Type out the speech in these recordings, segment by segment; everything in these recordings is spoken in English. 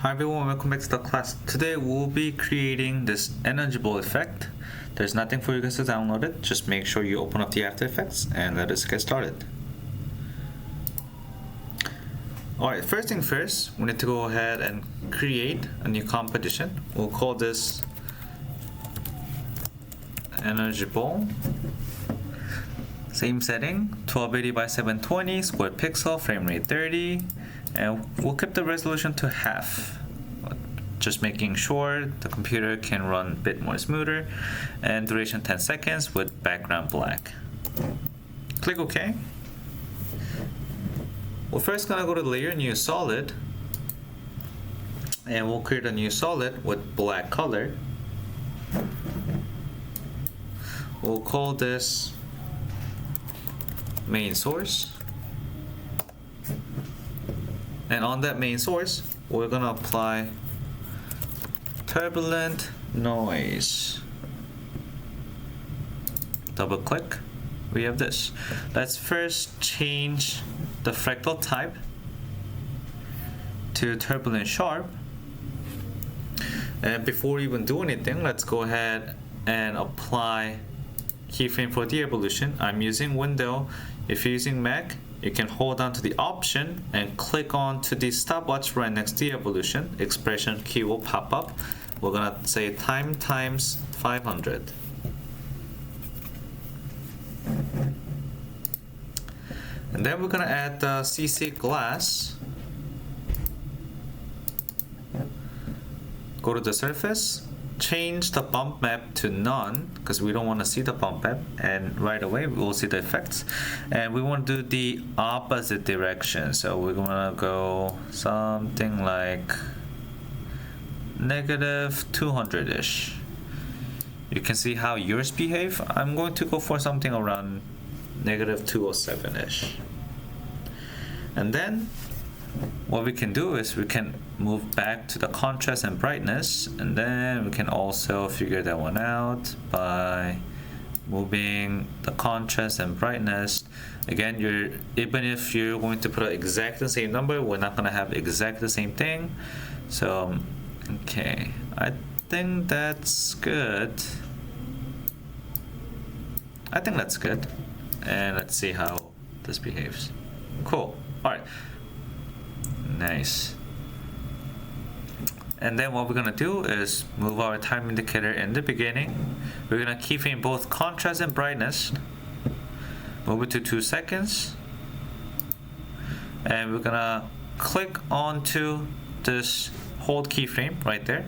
Hi everyone, welcome back to the class. Today we'll be creating this energy ball effect. There's nothing for you guys to download it. Just make sure you open up the After Effects and let us get started. Alright, first thing first, we need to go ahead and create a new composition. We'll call this energy ball. Same setting, 1280 by 720, square pixel, frame rate 30, and we'll keep the resolution to half. Just making sure the computer can run a bit more smoother, and duration 10 seconds with background black. Click OK. We're first gonna go to layer, new solid, and we'll create a new solid with black color. We'll call this main source, and on that main source we're gonna apply turbulent noise. Double click, we have this. Let's first change the fractal type to turbulent sharp, and before we even do anything, let's go ahead and apply keyframe for de-evolution. I'm using Windows. If you're using Mac, you can hold on to the option and click on to the stopwatch right next to de-evolution. Expression key will pop up. We're gonna say time times 500. And then we're gonna add the CC glass. Go to the surface, change the bump map to none because we don't want to see the bump map, and right away we will see the effects. And we want to do the opposite direction, so we're gonna go something like negative 200-ish. You can see how yours behave. I'm going to go for something around negative 207-ish. And then what we can do is we can move back to the contrast and brightness, and then we can also figure that one out by moving the contrast and brightness. Again, even if you're going to put exactly the same number, we're not going to have exactly the same thing. So okay, I think that's good. I think that's good. And let's see how this behaves. Cool. Alright. Nice. And then what we're gonna do is move our time indicator in the beginning. We're gonna keyframe both contrast and brightness. Move it to 2 seconds. And we're gonna click onto this hold keyframe right there.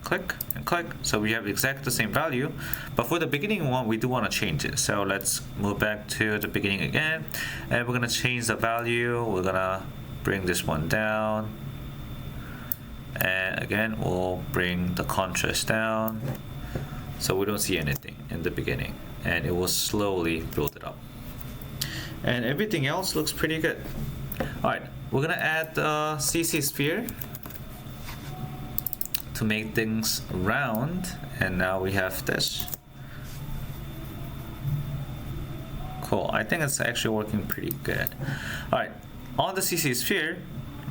Click and click, so we have exactly the same value, but for the beginning one we do want to change it. So let's move back to the beginning again, and we're gonna change the value. We're gonna bring this one down, and again we'll bring the contrast down so we don't see anything in the beginning, and it will slowly build it up, and everything else looks pretty good. Alright, we're gonna add the CC sphere to make things round, and now we have this. Cool, I think it's actually working pretty good. Alright, on the CC sphere,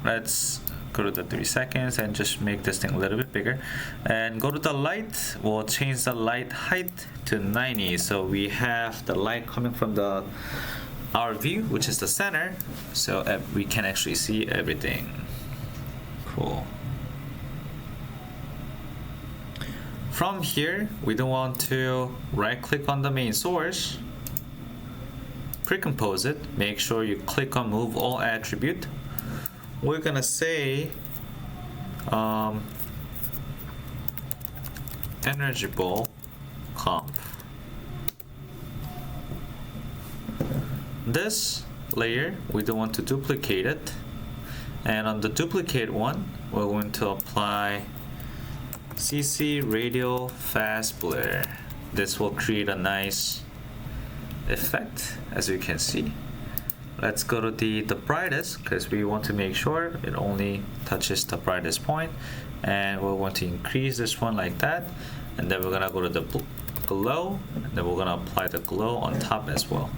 let's go to the 3 seconds and just make this thing a little bit bigger, and go to the light. We'll change the light height to 90, so we have the light coming from our view, which is the center, so we can actually see everything. Cool. From here, we don't want to right click on the main source, pre-compose it, make sure you click on move all attribute. We're gonna say energy ball comp. This layer, we don't want to duplicate it, and on the duplicate one we're going to apply CC radial fast blur. This will create a nice effect, as you can see. Let's go to the brightest, because we want to make sure it only touches the brightest point, and we're going to increase this one like that, and then we're gonna go to the glow, and then we're gonna apply the glow on top as well.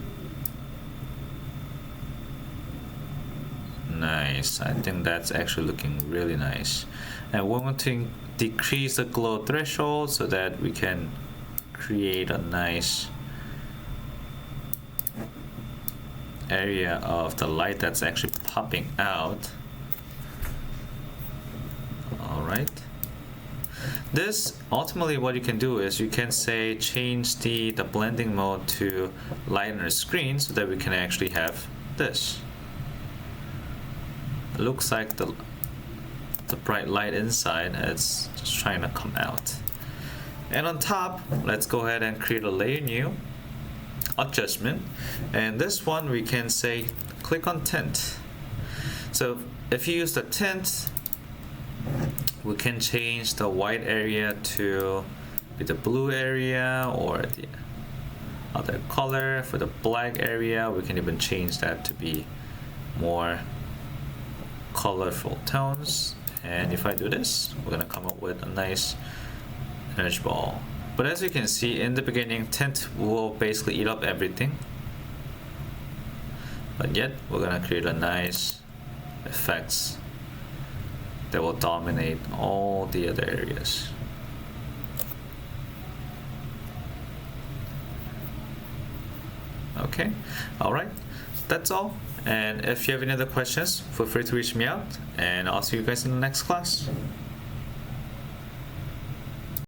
nice. I think that's actually looking really nice. And we're going to decrease the glow threshold so that we can create a nice area of the light that's actually popping out. Alright. This ultimately what you can do is you can say change the blending mode to lighter screen so that we can actually have this. It looks like the bright light inside is just trying to come out. And on top, let's go ahead and create a layer new adjustment, and this one we can say click on tint. So if you use the tint, we can change the white area to be the blue area or the other color. For the black area, we can even change that to be more colorful tones. And if I do this, we're gonna come up with a nice energy ball. But as you can see, in the beginning, tint will basically eat up everything. But yet, we're gonna create a nice effects that will dominate all the other areas. Okay, alright, that's all. And if you have any other questions, feel free to reach me out, and I'll see you guys in the next class.